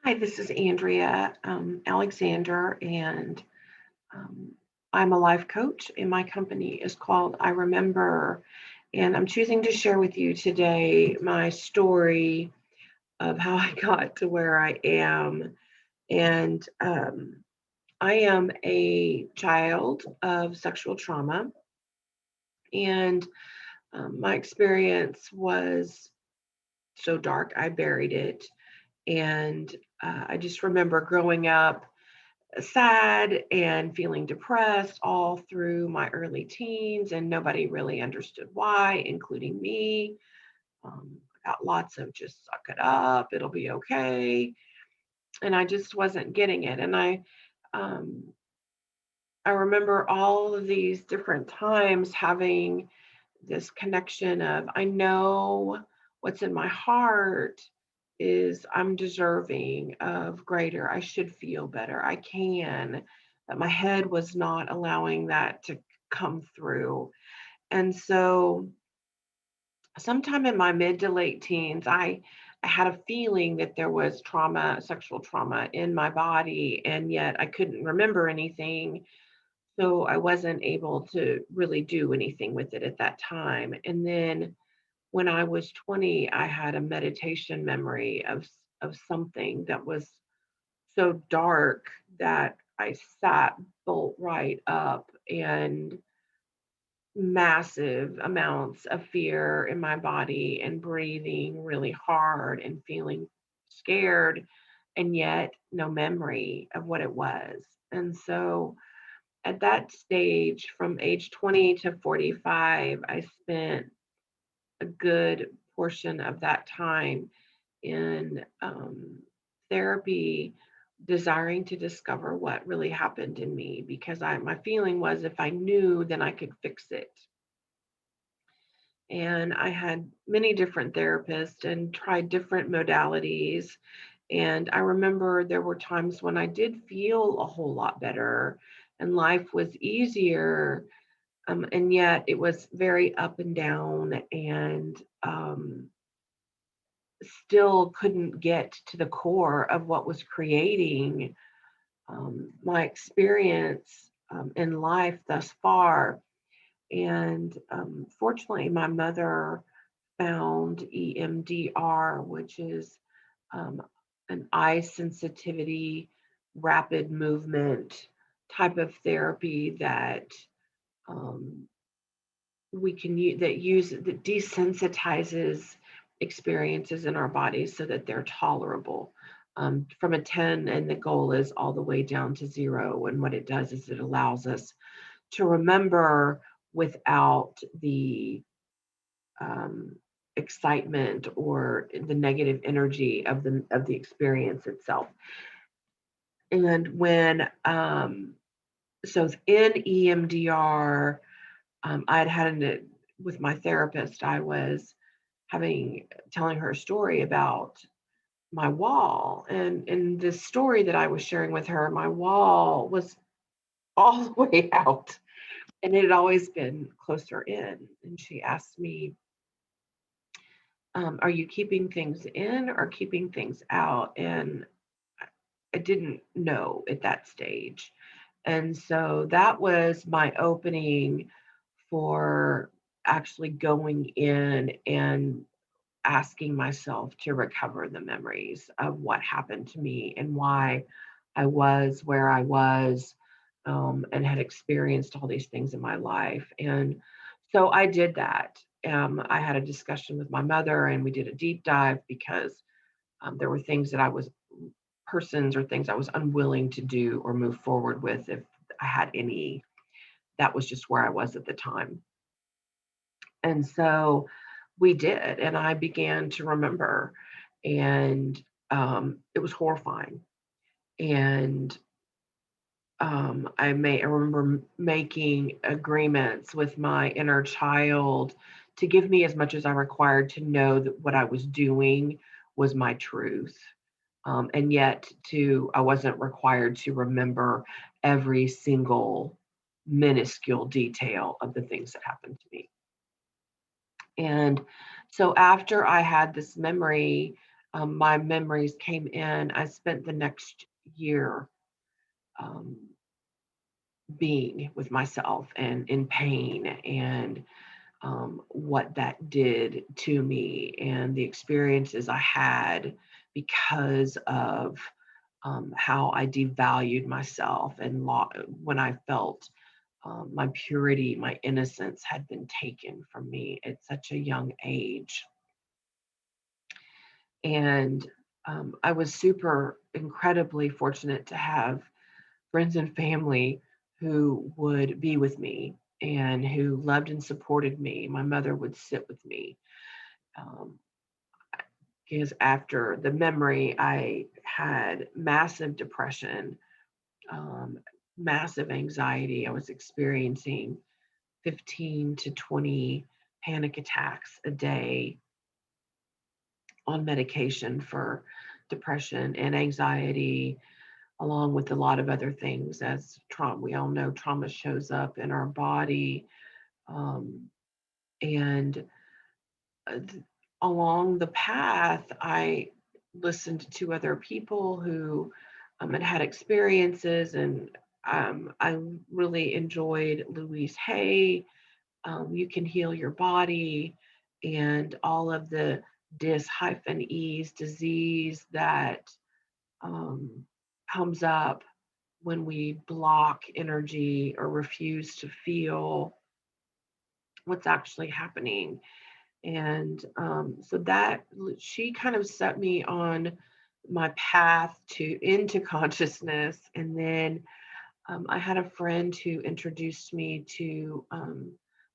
Hi, this is Andrea Alexander, and um, I'm a life coach, and my company is called I Remember. And I'm choosing to share with you today my story of how I got to where I am. And I am a child of sexual trauma, and my experience was so dark, I buried it. And I just remember growing up sad and feeling depressed all through my early teens, and nobody really understood why, including me. I got lots of just suck it up, it'll be okay. And I just wasn't getting it. And um, I remember all of these different times having this connection of I know what's in my heart is I'm deserving of greater. I should feel better. I can. But my head was not allowing that to come through. And so sometime in my mid to late teens, I had a feeling that there was trauma, sexual trauma in my body, and yet I couldn't remember anything, so I wasn't able to really do anything with it at that time. And then when I was 20, I had a meditation memory of something that was so dark that I sat bolt right up, and massive amounts of fear in my body and breathing really hard and feeling scared, and yet no memory of what it was. And so at that stage, from age 20 to 45, I spent a good portion of that time in therapy, desiring to discover what really happened in me, because my feeling was if I knew, then I could fix it. And I had many different therapists and tried different modalities. And I remember there were times when I did feel a whole lot better and life was easier. And yet it was very up and down, and still couldn't get to the core of what was creating my experience in life thus far. And fortunately, my mother found EMDR, which is um, an eye sensitivity, rapid movement type of therapy that um, we can use that desensitizes experiences in our bodies so that they're tolerable, from a 10, and the goal is all the way down to 0. And what it does is it allows us to remember without the um, excitement or the negative energy of the experience itself. And when so in EMDR, I'd had with my therapist, I was having telling her a story about my wall, and in this story that I was sharing with her, my wall was all the way out, and it had always been closer in. And she asked me, are you keeping things in or keeping things out? And I didn't know at that stage. And so that was my opening for actually going in and asking myself to recover the memories of what happened to me and why I was where I was, and had experienced all these things in my life. And so I did that. I had a discussion with my mother, and we did a deep dive because there were things that persons or things I was unwilling to do or move forward with if I had any. That was just where I was at the time. And so we did, and I began to remember, and it was horrifying. And I remember making agreements with my inner child to give me as much as I required to know that what I was doing was my truth. And yet I wasn't required to remember every single minuscule detail of the things that happened to me. And so after I had this memory, my memories came in, I spent the next year um, being with myself and in pain, and what that did to me and the experiences I had because of how I devalued myself and when I felt my purity, my innocence had been taken from me at such a young age. And I was super incredibly fortunate to have friends and family who would be with me and who loved and supported me. My mother would sit with me, um, because after the memory, I had massive depression, um, massive anxiety. I was experiencing 15 to 20 panic attacks a day on medication for depression and anxiety, along with a lot of other things. As trauma, we all know trauma shows up in our body. Um, and Along the path, I listened to other people who had had experiences, and I really enjoyed Louise Hay. You can heal your body, and all of the dis-ease disease that um, comes up when we block energy or refuse to feel what's actually happening. And so that she kind of set me on my path to into consciousness. And then I had a friend who introduced me to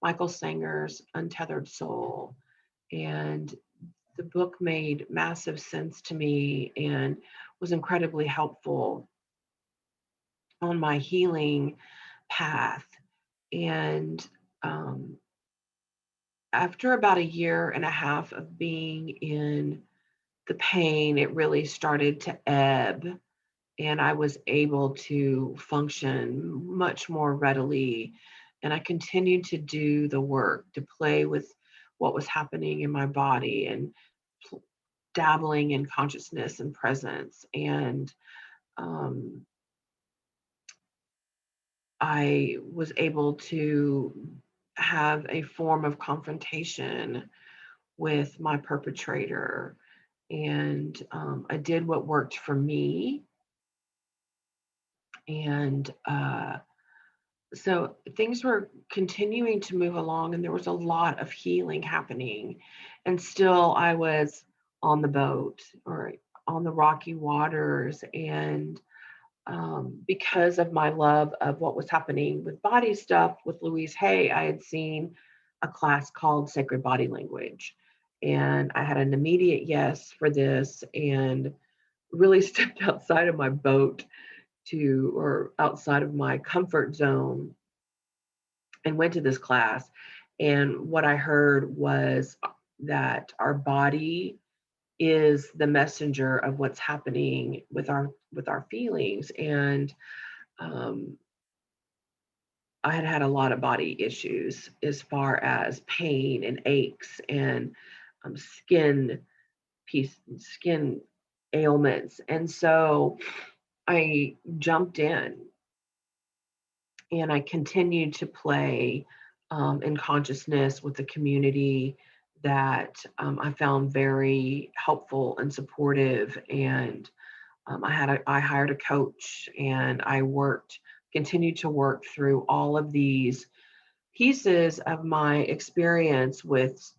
Michael Sanger's Untethered Soul. And the book made massive sense to me and was incredibly helpful on my healing path. And um, after about a year and a half of being in the pain, it really started to ebb, and I was able to function much more readily. And I continued to do the work to play with what was happening in my body and dabbling in consciousness and presence. And um, I was able to have a form of confrontation with my perpetrator. And I did what worked for me. And so things were continuing to move along, and there was a lot of healing happening. And still, I was on the boat or on the rocky waters. And because of my love of what was happening with body stuff with Louise Hay, I had seen a class called Sacred Body Language. And I had an immediate yes for this, and really stepped outside of my boat or outside of my comfort zone and went to this class. And what I heard was that our body is the messenger of what's happening with our feelings. And um, I had had a lot of body issues as far as pain and aches and skin skin ailments. And so I jumped in and I continued to play in consciousness with the community that I found very helpful and supportive. And I hired a coach, and continued to work through all of these pieces of my experience with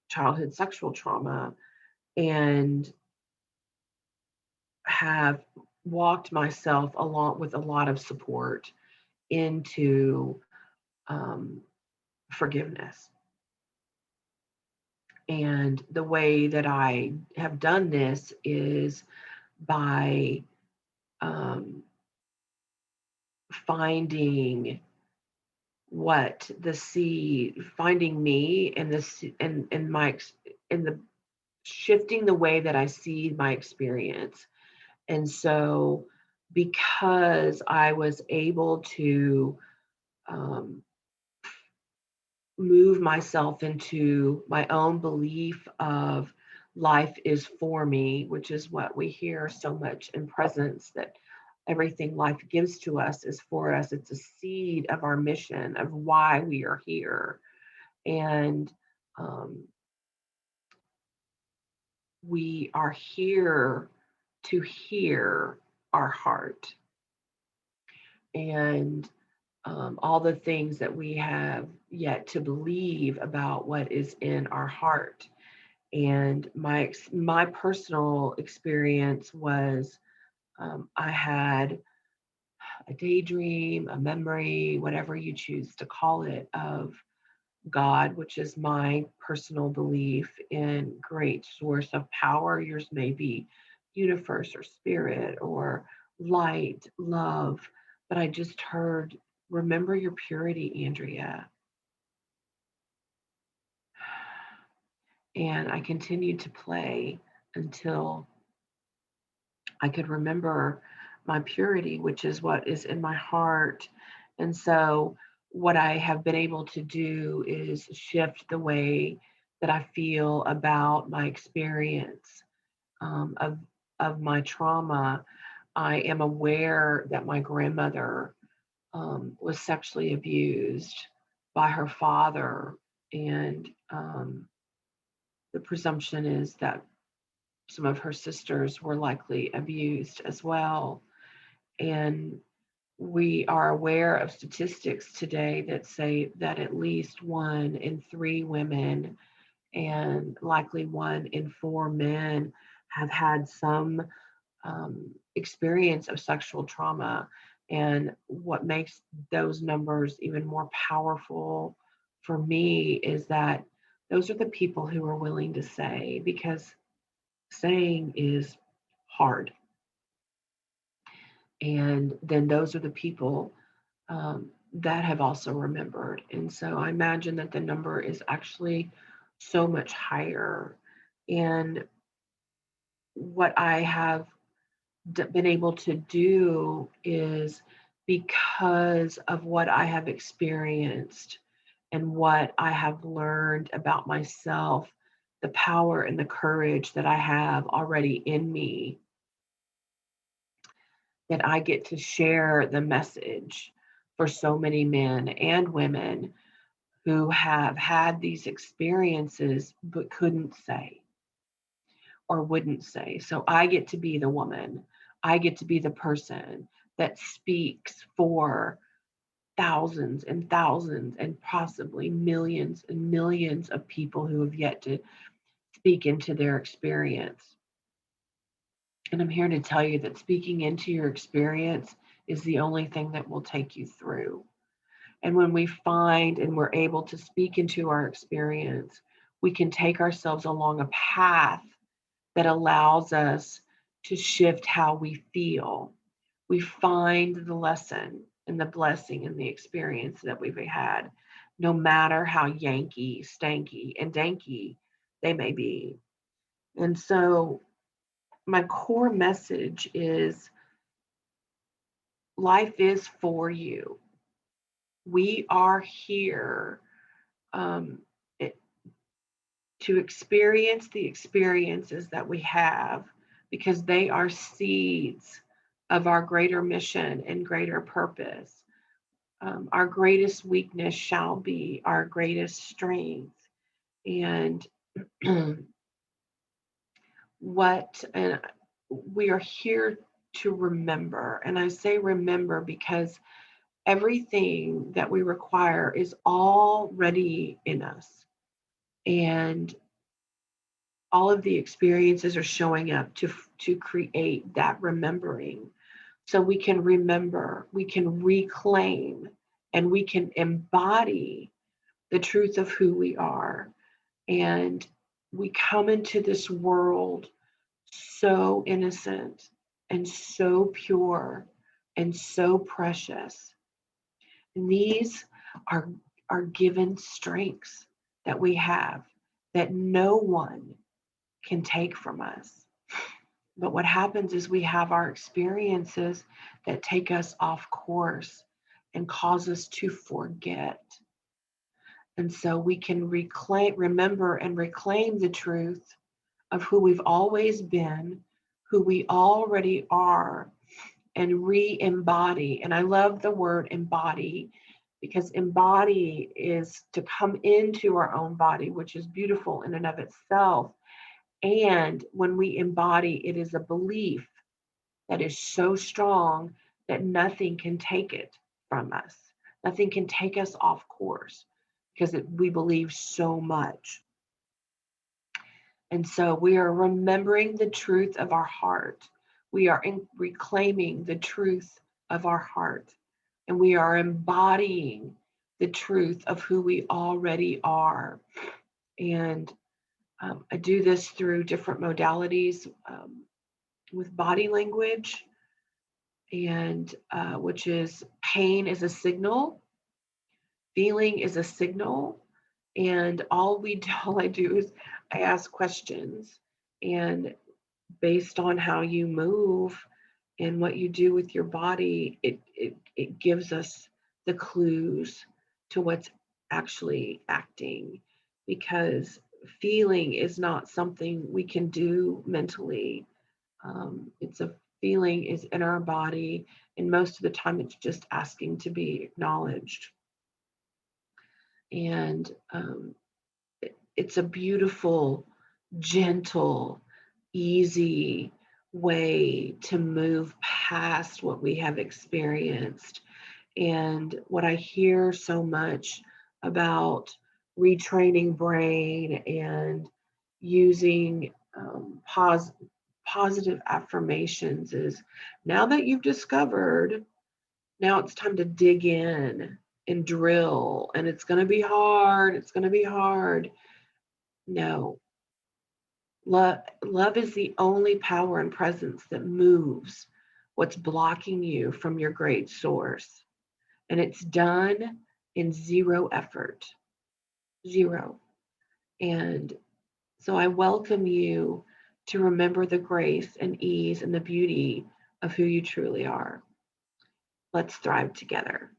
childhood sexual trauma, and have walked myself along with a lot of support into um, forgiveness. And the way that I have done this is by um, finding finding me and this and my in the shifting the way that I see my experience. And so, because I was able to um, move myself into my own belief of life is for me, which is what we hear so much in presence, that everything life gives to us is for us. It's a seed of our mission, of why we are here. And um, we are here to hear our heart, and all the things that we have yet to believe about what is in our heart. And my personal experience was, I had a daydream, a memory, whatever you choose to call it, of God, which is my personal belief in great source of power. Yours may be universe or spirit or light, love. But I just heard, remember your purity, Andrea. And I continued to play until I could remember my purity, which is what is in my heart. And so, what I have been able to do is shift the way that I feel about my experience, of my trauma. I am aware that my grandmother, was sexually abused by her father, and the presumption is that some of her sisters were likely abused as well. And we are aware of statistics today that say that at least 1 in 3 women and likely 1 in 4 men have had some experience of sexual trauma. And what makes those numbers even more powerful for me is that those are the people who are willing to say, because saying is hard. And then those are the people, that have also remembered. And so I imagine that the number is actually so much higher. And what I have been able to do is, because of what I have experienced and what I have learned about myself, the power and the courage that I have already in me, that I get to share the message for so many men and women who have had these experiences but couldn't say or wouldn't say. So I get to be the woman. I get to be the person that speaks for thousands and thousands and possibly millions and millions of people who have yet to speak into their experience. And I'm here to tell you that speaking into your experience is the only thing that will take you through. And when we find and we're able to speak into our experience, we can take ourselves along a path that allows us to shift how we feel. We find the lesson and the blessing in the experience that we've had, no matter how yanky, stanky, and danky they may be. And so, my core message is, life is for you. We are here, um, it, to experience the experiences that we have, because they are seeds of our greater mission and greater purpose. Our greatest weakness shall be our greatest strength. And and we are here to remember. And I say remember because everything that we require is already in us. And all of the experiences are showing up to create that remembering. So we can remember, we can reclaim, and we can embody the truth of who we are. And we come into this world so innocent and so pure and so precious. And these are given strengths that we have, that no one can take from us. But what happens is we have our experiences that take us off course and cause us to forget. And so we can remember and reclaim the truth of who we've always been, who we already are, and re-embody. And I love the word embody, because embody is to come into our own body, which is beautiful in and of itself. And when we embody, it is a belief that is so strong that nothing can take it from us. Nothing can take us off course because we believe so much. And so we are remembering the truth of our heart. We are reclaiming the truth of our heart. And we are embodying the truth of who we already are. And I do this through different modalities with body language, and which is pain is a signal, feeling is a signal, and all I do is I ask questions, and based on how you move and what you do with your body, it gives us the clues to what's actually acting, because feeling is not something we can do mentally. It's a feeling is in our body, and most of the time it's just asking to be acknowledged. And it's a beautiful, gentle, easy way to move past what we have experienced. And what I hear so much about retraining brain and using positive affirmations is, now that you've discovered, now it's time to dig in and drill, and it's going to be hard. It's going to be hard. No, love is the only power and presence that moves what's blocking you from your great source. And it's done in zero effort, zero. And so I welcome you to remember the grace and ease and the beauty of who you truly are. Let's thrive together.